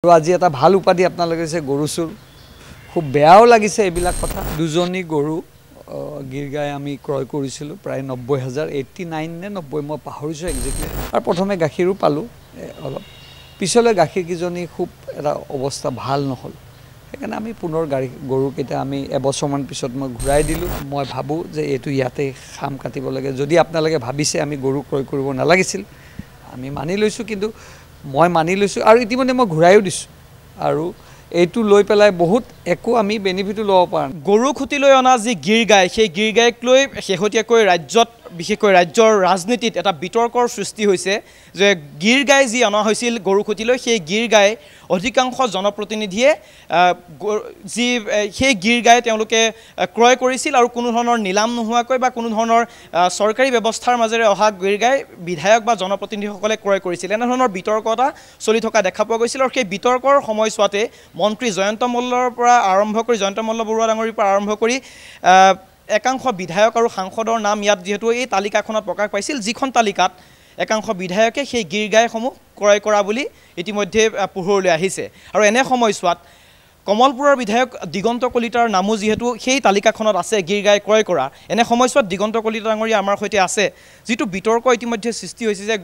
আৰু আজি এটা ভাল উপাধি আপোনালোকে দিছে গৰু চুৰ খুব বেয়াও লাগিছে এইবিলাক কথা দুজনী গৰু গিৰ গাই আমি ক্ৰয় কৰিছিলোঁ প্ৰায় ৯০,০০০ 89 নে ৯০ মই পাহৰিছোঁ একজেক্টলি আৰু প্ৰথমে গাখীৰো পালোঁ অলপ পিছলৈ গাখীৰকেইজনী খুব এটা অৱস্থা ভাল নহ'ল সেইকাৰণে আমি পুনৰ গৰুকেইটা আমি এবছৰমান পিছত মই ঘূৰাই দিলোঁ মই ভাবোঁ যে এইটো ইয়াতে খাম কাটিব লাগে যদি আপোনালোকে ভাবিছে আমি গৰু ক্ৰয় কৰিব নালাগিছিল আমি মানি লৈছোঁ কিন্তু মই মানি লৈছোঁ আৰু ইতিমধ্যে মই ঘূৰাইও দিছোঁ আৰু এইটো লৈ পেলাই বহুত একো আমি বেনিফিটো ল'ব পৰা নাই গৰু খুটি লৈ অনা যি গিৰ গাই সেই গিৰ গাইক লৈ শেহতীয়াকৈ ৰাজ্যত বিশেষকৈ ৰাজ্যৰ ৰাজনীতিত এটা বিতৰ্কৰ সৃষ্টি হৈছে যে গিৰ গাই যি অনা হৈছিল গৰু খুটি লৈ সেই গিৰ গাই অধিকাংশ জনপ্ৰতিনিধিয়ে যি সেই গিৰ গাই তেওঁলোকে ক্ৰয় কৰিছিল আৰু কোনো ধৰণৰ নিলাম নোহোৱাকৈ বা কোনো ধৰণৰ চৰকাৰী ব্যৱস্থাৰ মাজেৰে অহা গিৰ গাই বিধায়ক বা জনপ্ৰতিনিধিসকলে ক্ৰয় কৰিছিল এনেধৰণৰ বিতৰ্ক এটা চলি থকা দেখা পোৱা গৈছিল আৰু সেই বিতৰ্কৰ সময়ছোৱাতে মন্ত্ৰী জয়ন্ত মল্লৰ পৰা আৰম্ভ কৰি জয়ন্ত মল্ল বৰুৱা ডাঙৰীৰ পৰা আৰম্ভ কৰি একাংশ বিধায়ক আৰু সাংসদৰ নাম ইয়াত যেহেতু এই তালিকাখনত প্ৰকাশ পাইছিল যিখন তালিকাত একাংশ বিধায়কে সেই গিৰ গাইসমূহ ক্ৰয় কৰা বুলি ইতিমধ্যে পোহৰলৈ আহিছে আৰু এনে সময়ছোৱাত কমলপুৰৰ বিধায়ক দিগন্ত কলিতাৰ নামো যিহেতু সেই তালিকাখনত আছে গিৰ গাই ক্ৰয় কৰা এনে সময়ছোৱাত দিগন্ত কলিতা ডাঙৰীয়া আমাৰ সৈতে আছে যিটো বিতৰ্ক ইতিমধ্যে সৃষ্টি হৈছে যে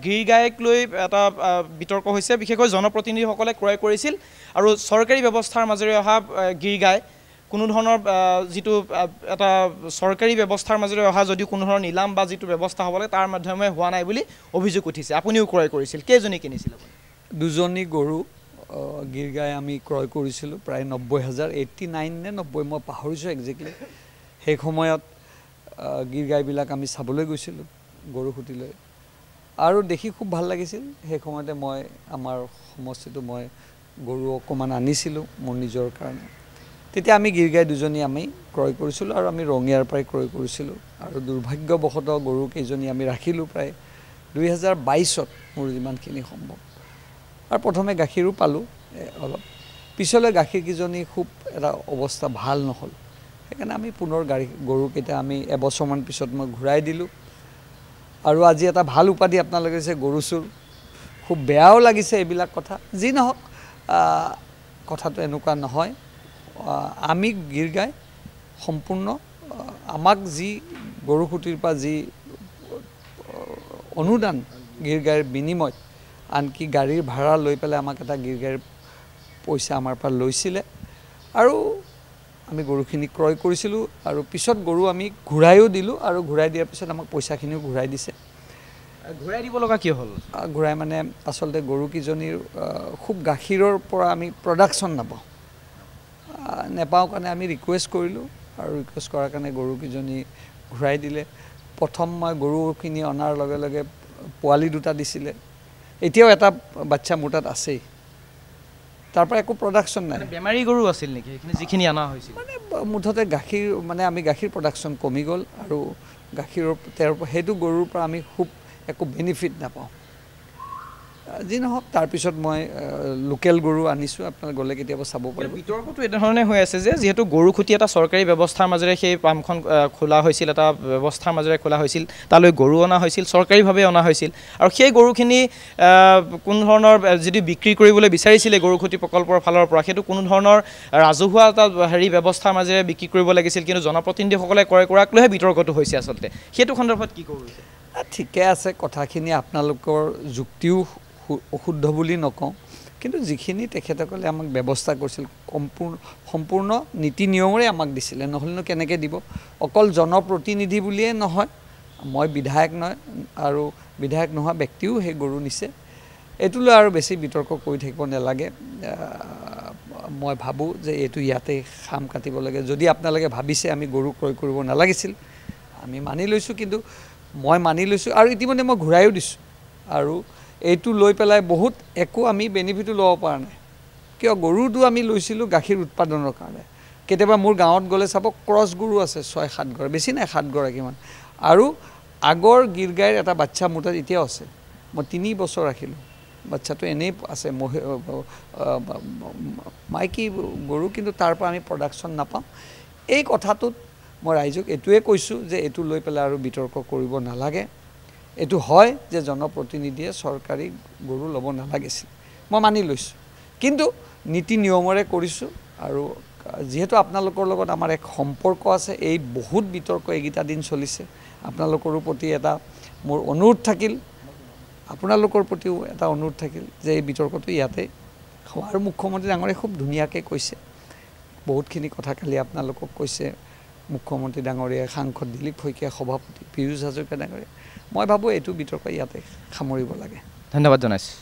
গিৰ গাইক লৈ এটা বিতৰ্ক হৈছে বিশেষকৈ জনপ্ৰতিনিধিসকলে ক্ৰয় কৰিছিল আৰু চৰকাৰী ব্যৱস্থাৰ মাজেৰে অহা গিৰ গাই কোনো ধৰণৰ যিটো এটা চৰকাৰী ব্যৱস্থাৰ মাজেৰে অহা যদি কোনো ধৰণৰ নিলাম বা যিটো ব্যৱস্থা হ'ব লাগে তাৰ মাধ্যমে হোৱা নাই বুলি অভিযোগ উঠিছে আপুনিও ক্ৰয় কৰিছিল কেইজনী কিনিছিল আপুনি দুজনী গৰু গিৰ গাই আমি ক্ৰয় কৰিছিলোঁ প্ৰায় ৯০,০০০ 89 নে ৯০ মই পাহৰিছোঁ একজেক্টলি সেই সময়ত গিৰ গাইবিলাক আমি চাবলৈ গৈছিলোঁ গৰু খুটিলৈ আৰু দেখি খুব ভাল লাগিছিল সেই সময়তে মই আমাৰ সমষ্টিটো মই গৰু অকণমান আনিছিলোঁ মোৰ নিজৰ কাৰণে তেতিয়া আমি গিৰ গাই দুজনী আমি ক্ৰয় কৰিছিলোঁ আৰু আমি ৰঙিয়াৰ পৰাই ক্ৰয় কৰিছিলোঁ আৰু দুৰ্ভাগ্যবশতঃ গৰু কেইজনী আমি ৰাখিলোঁ প্ৰায় ২০২২ত মোৰ যিমানখিনি সম্ভৱ আৰু প্ৰথমে গাখীৰো পালোঁ অলপ পিছলৈ গাখীৰকেইজনী খুব এটা অৱস্থা ভাল নহ'ল সেইকাৰণে আমি পুনৰ গৰুকেইটা আমি এবছৰমান পিছত মই ঘূৰাই দিলোঁ আৰু আজি এটা ভাল উপাধি আপোনালোকে দিছে গৰু চুৰ খুব বেয়াও লাগিছে এইবিলাক কথা যি নহওক কথাটো এনেকুৱা নহয় আমি গিৰ গাই সম্পূৰ্ণ আমাক যি গৰু খুটিৰ পৰা যি অনুদান গিৰ গাইৰ বিনিময়ত আনকি গাড়ীৰ ভাড়া লৈ পেলাই আমাক এটা গিৰ গাইৰ পইচা আমাৰ পৰা লৈছিলে আৰু আমি গৰুখিনি ক্ৰয় কৰিছিলোঁ আৰু পিছত গৰু আমি ঘূৰাইও দিলোঁ আৰু ঘূৰাই দিয়াৰ পিছত আমাক পইচাখিনিও ঘূৰাই দিছে ঘূৰাই দিব লগা কি হ'ল ঘূৰাই মানে আচলতে গৰুকেইজনীৰ খুব গাখীৰৰ পৰা আমি প্ৰডাকশ্যন নেপাওঁ কাৰণে আমি ৰিকুৱেষ্ট কৰিলোঁ আৰু ৰিকুৱেষ্ট কৰাৰ কাৰণে গৰুকেইজনী ঘূৰাই দিলে প্ৰথম মই গৰুখিনি অনাৰ লগে লগে পোৱালি দুটা দিছিলে এতিয়াও এটা বাচ্চা মোৰ তাত আছেই তাৰ পৰা একো প্ৰডাকশ্যন নাই বেমাৰী গৰু আছিল নেকি সেইখিনি যিখিনি অনা হৈছিল মানে মুঠতে গাখীৰ মানে আমি গাখীৰ প্ৰডাকশ্যন কমি গ'ল আৰু গাখীৰৰ সেইটো গৰুৰ পৰা আমি খুব একো বেনিফিট নাপাওঁ যি নহওক তাৰপিছত মই লোকেল গৰু আনিছোঁ আপোনালোকে গ'লে কেতিয়াবা চাব পাৰিব বিতৰ্কটো এনেধৰণে হৈ আছে যে যিহেতু গৰু খুটি এটা চৰকাৰী ব্যৱস্থাৰ মাজেৰে সেই পামখন খোলা হৈছিল এটা ব্যৱস্থাৰ মাজেৰে খোলা হৈছিল তালৈ গৰু অনা হৈছিল চৰকাৰীভাৱে অনা হৈছিল আৰু সেই গৰুখিনি কোনো ধৰণৰ যদি বিক্ৰী কৰিবলৈ বিচাৰিছিলে গৰু খুটি প্ৰকল্পৰ ফালৰ পৰা সেইটো কোনো ধৰণৰ ৰাজহুৱা এটা ব্যৱস্থাৰ মাজেৰে বিক্ৰী কৰিব লাগিছিল কিন্তু জনপ্ৰতিনিধিসকলে ক্ৰয় কৰাক লৈহে বিতৰ্কটো হৈছে আচলতে সেইটো সন্দৰ্ভত কি ক'ব ঠিকে আছে কথাখিনি আপোনালোকৰ যুক্তিও অশুদ্ধ বুলি নকওঁ কিন্তু যিখিনি তেখেতসকলে আমাক ব্যৱস্থা কৰিছিল সম্পূৰ্ণ নীতি নিয়মেৰে আমাক দিছিলে নহ'লেনো কেনেকৈ দিব অকল জনপ্ৰতিনিধি বুলিয়ে নহয় মই বিধায়ক নহয় আৰু বিধায়ক নোহোৱা ব্যক্তিও সেই গৰু নিছে এইটো লৈ আৰু বেছি বিতৰ্ক কৰি থাকিব নালাগে মই ভাবোঁ যে এইটো ইয়াতে খাম কাটিব লাগে যদি আপোনালোকে ভাবিছে আমি গৰু ক্ৰয় কৰিব নালাগিছিল আমি মানি লৈছোঁ কিন্তু মই মানি লৈছোঁ আৰু ইতিমধ্যে মই ঘূৰাইও দিছোঁ আৰু এইটো লৈ পেলাই বহুত একো আমি বেনিফিটো ল'ব পৰা নাই কিয় গৰুটো আমি লৈছিলোঁ গাখীৰ উৎপাদনৰ কাৰণে কেতিয়াবা মোৰ গাঁৱত গ'লে চাব ক্ৰছ গৰু আছে ৬-৭ ঘৰ বেছি নাই ৭ গৰাকীমান আৰু আগৰ গিৰ গাইৰ এটা বাচ্চা মোৰ তাত এতিয়াও আছে মই ৩ বছৰ ৰাখিলোঁ বাচ্চাটো এনেই আছে মাইকী গৰু কিন্তু তাৰ পৰা আমি প্ৰডাকশ্যন নাপাওঁ এই কথাটোত মই ৰাইজক এইটোৱে কৈছোঁ যে এইটো লৈ পেলাই আৰু বিতৰ্ক কৰিব নালাগে এইটো হয় যে জনপ্ৰতিনিধিয়ে চৰকাৰী গৰু ল'ব নালাগিছিল মই মানি লৈছোঁ কিন্তু নীতি নিয়মেৰে কৰিছোঁ আৰু যিহেতু আপোনালোকৰ লগত আমাৰ এক সম্পৰ্ক আছে এই বহুত বিতৰ্ক এইকেইটা দিন চলিছে আপোনালোকৰো প্ৰতি এটা মোৰ অনুৰোধ থাকিল আপোনালোকৰ প্ৰতিও এটা অনুৰোধ থাকিল যে এই বিতৰ্কটো ইয়াতে আৰু মুখ্যমন্ত্ৰী ডাঙৰীয়াই খুব ধুনীয়াকৈ কৈছে বহুতখিনি কথা কালি আপোনালোকক কৈছে মুখ্যমন্ত্ৰী ডাঙৰীয়াই সাংসদ দিলীপ শইকীয়া সভাপতি পীযুষ হাজৰিকা ডাঙৰীয়া মই ভাবোঁ এইটো বিতৰ্ক ইয়াতে সামৰিব লাগে ধন্যবাদ জনাইছোঁ